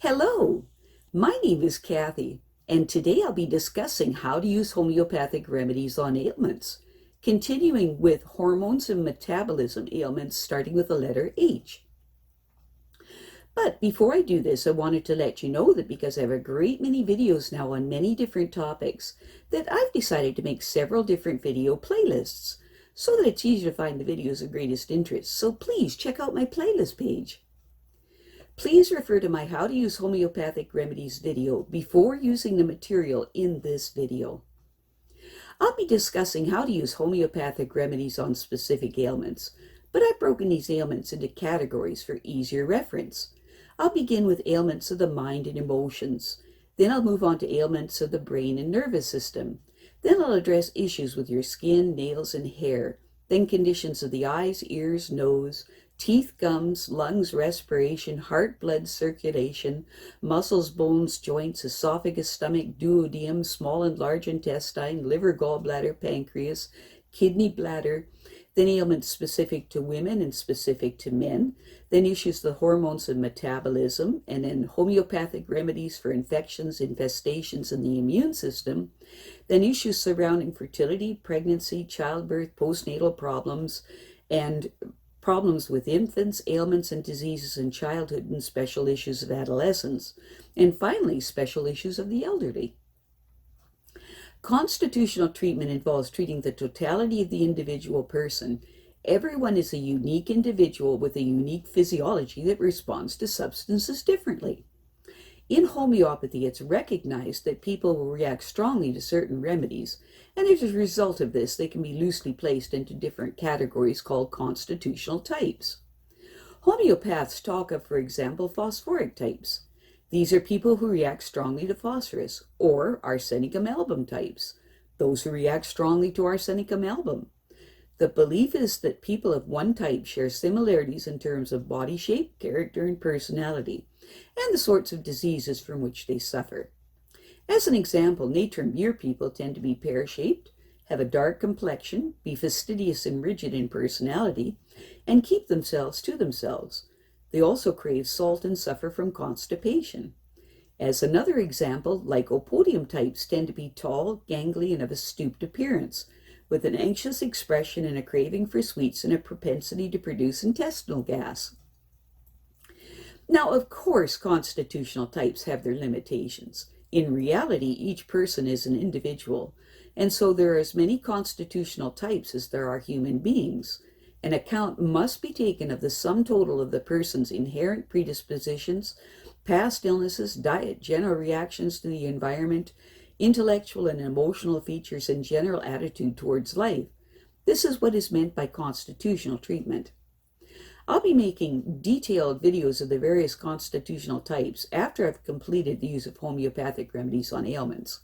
Hello, my name is Kathy, and today I'll be discussing how to use homeopathic remedies on ailments, continuing with hormones and metabolism ailments starting with the letter H. But before I do this, I wanted to let you know that because I have a great many videos now on many different topics, that I've decided to make several different video playlists so that it's easier to find the videos of greatest interest. So please check out my playlist page. Please refer to my How to Use Homeopathic Remedies video before using the material in this video. I'll be discussing how to use homeopathic remedies on specific ailments, but I've broken these ailments into categories for easier reference. I'll begin with ailments of the mind and emotions. Then I'll move on to ailments of the brain and nervous system. Then I'll address issues with your skin, nails, and hair. Then conditions of the eyes, ears, nose, teeth, gums, lungs, respiration, heart, blood circulation, muscles, bones, joints, esophagus, stomach, duodenum, small and large intestine, liver, gallbladder, pancreas, kidney, bladder, then ailments specific to women and specific to men, then issues the hormones and metabolism, and then homeopathic remedies for infections, infestations in the immune system, then issues surrounding fertility, pregnancy, childbirth, postnatal problems, and problems with infants, ailments and diseases in childhood, and special issues of adolescence, and finally, special issues of the elderly. Constitutional treatment involves treating the totality of the individual person. Everyone is a unique individual with a unique physiology that responds to substances differently. In homeopathy, it's recognized that people will react strongly to certain remedies, and as a result of this, they can be loosely placed into different categories called constitutional types. Homeopaths talk of, for example, phosphoric types. These are people who react strongly to phosphorus, or arsenic amalgam types, those who react strongly to arsenic amalgam. The belief is that people of one type share similarities in terms of body shape, character, and personality, and the sorts of diseases from which they suffer. As an example, natrum beer people tend to be pear-shaped, have a dark complexion, be fastidious and rigid in personality, and keep themselves to themselves. They also crave salt and suffer from constipation. As another example, lycopodium types tend to be tall, gangly, and of a stooped appearance, with an anxious expression and a craving for sweets and a propensity to produce intestinal gas. Now, of course, constitutional types have their limitations. In reality, each person is an individual, and so there are as many constitutional types as there are human beings. An account must be taken of the sum total of the person's inherent predispositions, past illnesses, diet, general reactions to the environment, intellectual and emotional features, and general attitude towards life. This is what is meant by constitutional treatment. I'll be making detailed videos of the various constitutional types after I've completed the use of homeopathic remedies on ailments.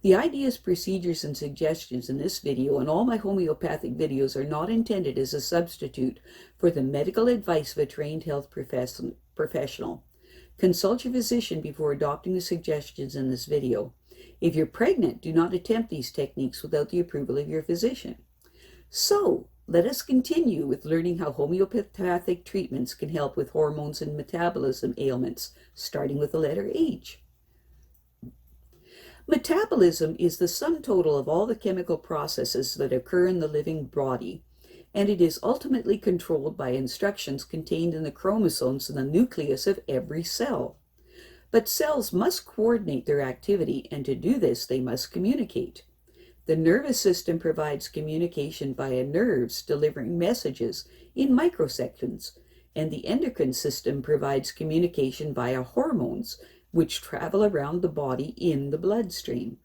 The ideas, procedures, and suggestions in this video and all my homeopathic videos are not intended as a substitute for the medical advice of a trained health professional. Consult your physician before adopting the suggestions in this video. If you're pregnant, do not attempt these techniques without the approval of your physician. So, let us continue with learning how homeopathic treatments can help with hormones and metabolism ailments, starting with the letter H. Metabolism is the sum total of all the chemical processes that occur in the living body, and it is ultimately controlled by instructions contained in the chromosomes in the nucleus of every cell. But cells must coordinate their activity, and to do this, they must communicate. The nervous system provides communication via nerves delivering messages in microseconds, and the endocrine system provides communication via hormones, which travel around the body in the bloodstream.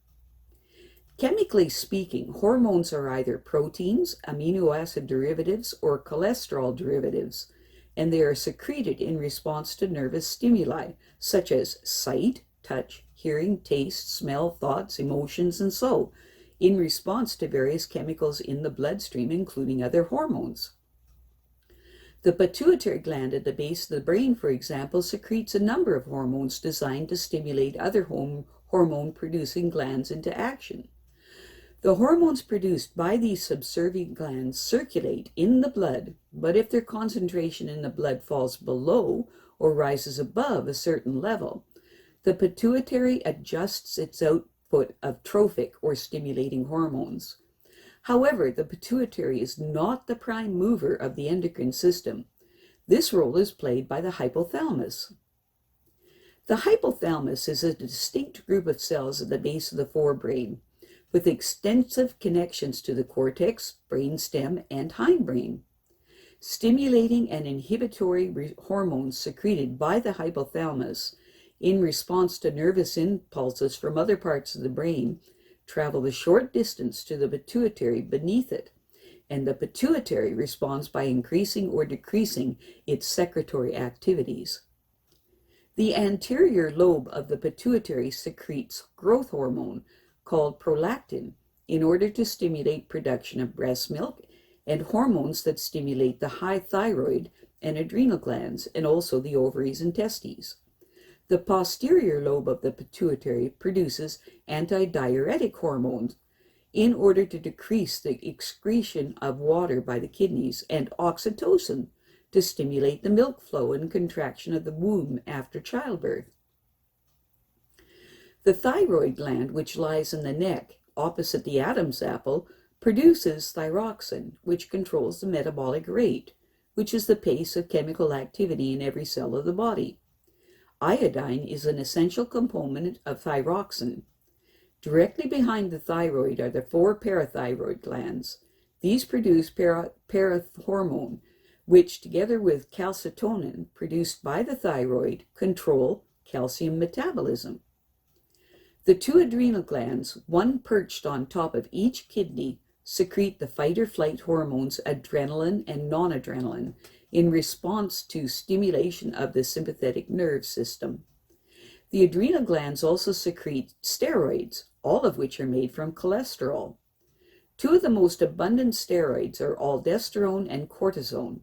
Chemically speaking, hormones are either proteins, amino acid derivatives, or cholesterol derivatives, and they are secreted in response to nervous stimuli, such as sight, touch, hearing, taste, smell, thoughts, emotions, and so, in response to various chemicals in the bloodstream, including other hormones. The pituitary gland at the base of the brain, for example, secretes a number of hormones designed to stimulate other hormone-producing glands into action. The hormones produced by these subservient glands circulate in the blood, but if their concentration in the blood falls below or rises above a certain level, the pituitary adjusts its output of trophic or stimulating hormones. However, the pituitary is not the prime mover of the endocrine system. This role is played by the hypothalamus. The hypothalamus is a distinct group of cells at the base of the forebrain, with extensive connections to the cortex, brainstem, and hindbrain. Stimulating and inhibitory hormones secreted by the hypothalamus in response to nervous impulses from other parts of the brain travel the short distance to the pituitary beneath it, and the pituitary responds by increasing or decreasing its secretory activities. The anterior lobe of the pituitary secretes growth hormone called prolactin in order to stimulate production of breast milk, and hormones that stimulate the high thyroid and adrenal glands, and also the ovaries and testes. The posterior lobe of the pituitary produces antidiuretic hormones in order to decrease the excretion of water by the kidneys, and oxytocin to stimulate the milk flow and contraction of the womb after childbirth. The thyroid gland, which lies in the neck opposite the Adam's apple, produces thyroxine, which controls the metabolic rate, which is the pace of chemical activity in every cell of the body. Iodine is an essential component of thyroxine. Directly behind the thyroid are the 4 parathyroid glands. These produce parathormone, which, together with calcitonin produced by the thyroid, control calcium metabolism. The 2 adrenal glands, one perched on top of each kidney, secrete the fight-or-flight hormones adrenaline and noradrenaline in response to stimulation of the sympathetic nerve system. The adrenal glands also secrete steroids, all of which are made from cholesterol. 2 of the most abundant steroids are aldosterone and cortisone.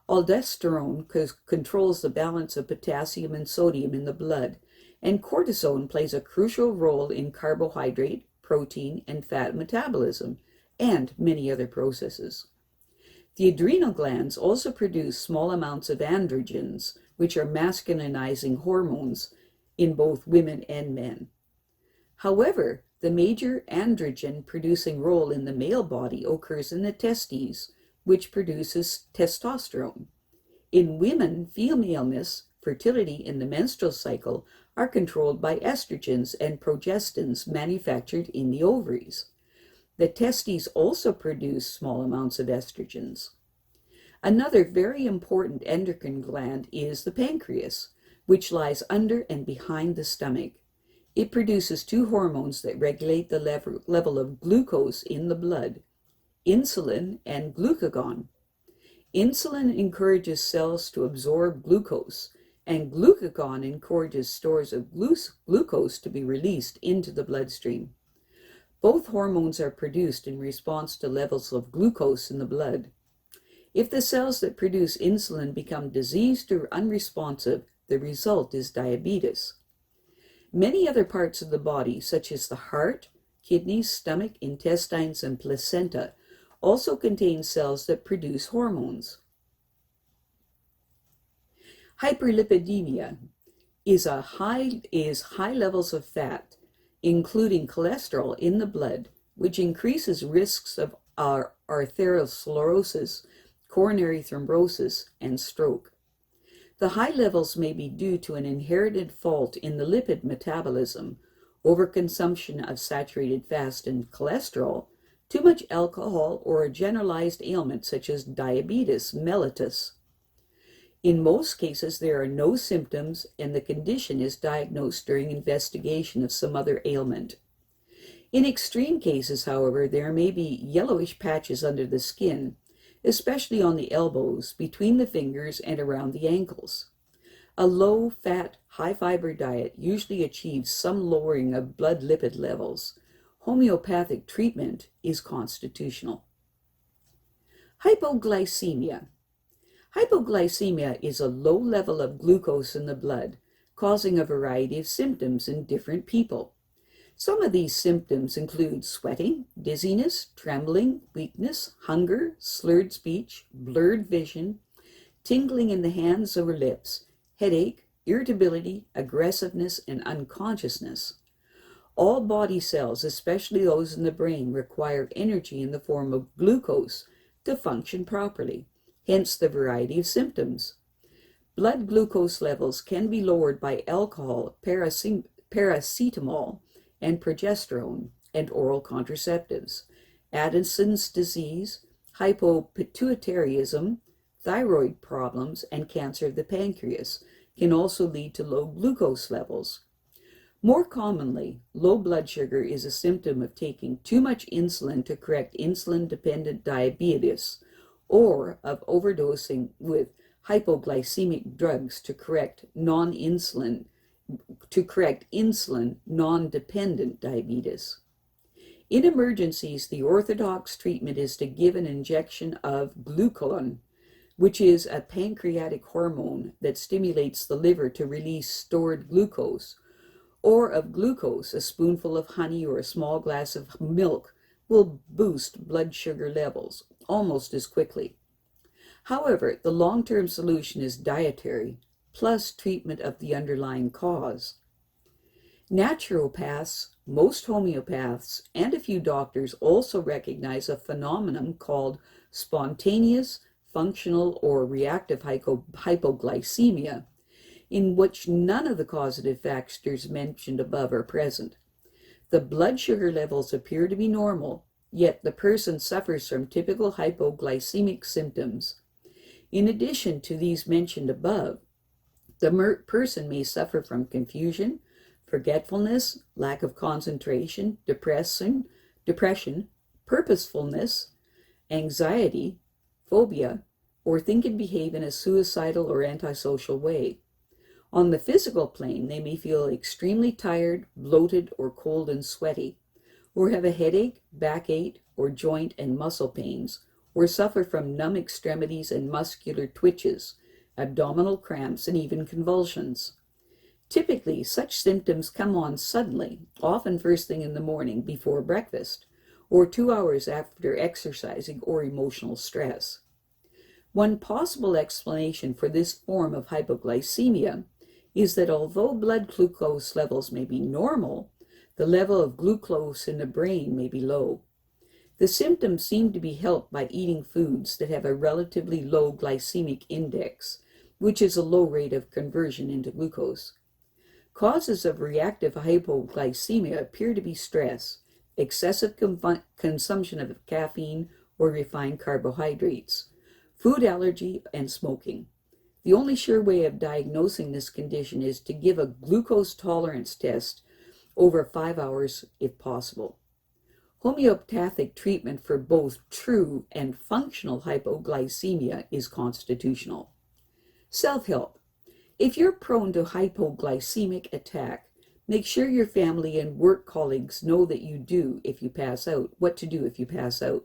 Aldosterone controls the balance of potassium and sodium in the blood, and cortisone plays a crucial role in carbohydrate, protein, and fat metabolism, and many other processes. The adrenal glands also produce small amounts of androgens, which are masculinizing hormones in both women and men. However, the major androgen-producing role in the male body occurs in the testes, which produces testosterone. In women, femaleness, fertility, and the menstrual cycle are controlled by estrogens and progestins manufactured in the ovaries. The testes also produce small amounts of estrogens. Another very important endocrine gland is the pancreas, which lies under and behind the stomach. It produces 2 hormones that regulate the level of glucose in the blood, insulin and glucagon. Insulin encourages cells to absorb glucose, and glucagon encourages stores of glucose to be released into the bloodstream. Both hormones are produced in response to levels of glucose in the blood. If the cells that produce insulin become diseased or unresponsive, the result is diabetes. Many other parts of the body, such as the heart, kidneys, stomach, intestines, and placenta, also contain cells that produce hormones. Hyperlipidemia is high levels of fat, including cholesterol in the blood, which increases risks of arteriosclerosis, coronary thrombosis, and stroke. The high levels may be due to an inherited fault in the lipid metabolism, overconsumption of saturated fat and cholesterol, too much alcohol, or a generalized ailment such as diabetes mellitus. In most cases, there are no symptoms, and the condition is diagnosed during investigation of some other ailment. In extreme cases, however, there may be yellowish patches under the skin, especially on the elbows, between the fingers, and around the ankles. A low-fat, high-fiber diet usually achieves some lowering of blood lipid levels. Homeopathic treatment is constitutional. Hypoglycemia. Hypoglycemia is a low level of glucose in the blood, causing a variety of symptoms in different people. Some of these symptoms include sweating, dizziness, trembling, weakness, hunger, slurred speech, blurred vision, tingling in the hands or lips, headache, irritability, aggressiveness, and unconsciousness. All body cells, especially those in the brain, require energy in the form of glucose to function properly, hence the variety of symptoms. Blood glucose levels can be lowered by alcohol, paracetamol, and progesterone, and oral contraceptives. Addison's disease, hypopituitarism, thyroid problems, and cancer of the pancreas can also lead to low glucose levels. More commonly, low blood sugar is a symptom of taking too much insulin to correct insulin-dependent diabetes, or of overdosing with hypoglycemic drugs to correct insulin non-dependent diabetes. In emergencies, the orthodox treatment is to give an injection of glucagon, which is a pancreatic hormone that stimulates the liver to release stored glucose, or of glucose. A spoonful of honey or a small glass of milk will boost blood sugar levels almost as quickly. However, the long-term solution is dietary, plus treatment of the underlying cause. Naturopaths, most homeopaths, and a few doctors also recognize a phenomenon called spontaneous, functional, or reactive hypoglycemia, in which none of the causative factors mentioned above are present. The blood sugar levels appear to be normal, yet the person suffers from typical hypoglycemic symptoms. In addition to these mentioned above, the person may suffer from confusion, forgetfulness, lack of concentration, depression, purposefulness, anxiety, phobia, or think and behave in a suicidal or antisocial way. On the physical plane, they may feel extremely tired, bloated, or cold and sweaty, or have a headache, backache, or joint and muscle pains, or suffer from numb extremities and muscular twitches, abdominal cramps, and even convulsions. Typically, such symptoms come on suddenly, often first thing in the morning before breakfast, or 2 hours after exercising or emotional stress. One possible explanation for this form of hypoglycemia is that although blood glucose levels may be normal, the level of glucose in the brain may be low. The symptoms seem to be helped by eating foods that have a relatively low glycemic index, which is a low rate of conversion into glucose. Causes of reactive hypoglycemia appear to be stress, excessive consumption of caffeine or refined carbohydrates, food allergy, and smoking. The only sure way of diagnosing this condition is to give a glucose tolerance test over 5 hours if possible. Homeopathic treatment for both true and functional hypoglycemia is constitutional. Self-help. If you're prone to hypoglycemic attack, make sure your family and work colleagues know that you do if you pass out, what to do if you pass out.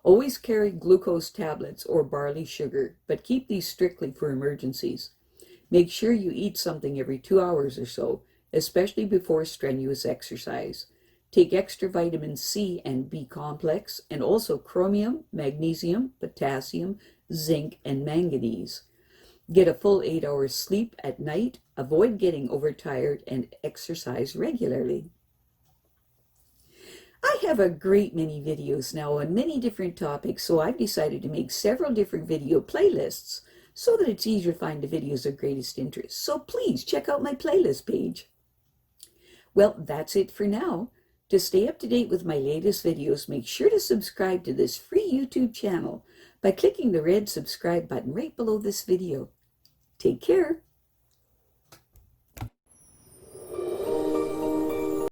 Always carry glucose tablets or barley sugar, but keep these strictly for emergencies. Make sure you eat something every 2 hours or so, especially before strenuous exercise. Take extra vitamin C and B complex, and also chromium, magnesium, potassium, zinc, and manganese. Get a full 8 hours sleep at night, avoid getting overtired, and exercise regularly. I have a great many videos now on many different topics, so I've decided to make several different video playlists so that it's easier to find the videos of greatest interest. So please check out my playlist page. Well, that's it for now. To stay up to date with my latest videos, make sure to subscribe to this free YouTube channel by clicking the red subscribe button right below this video. Take care.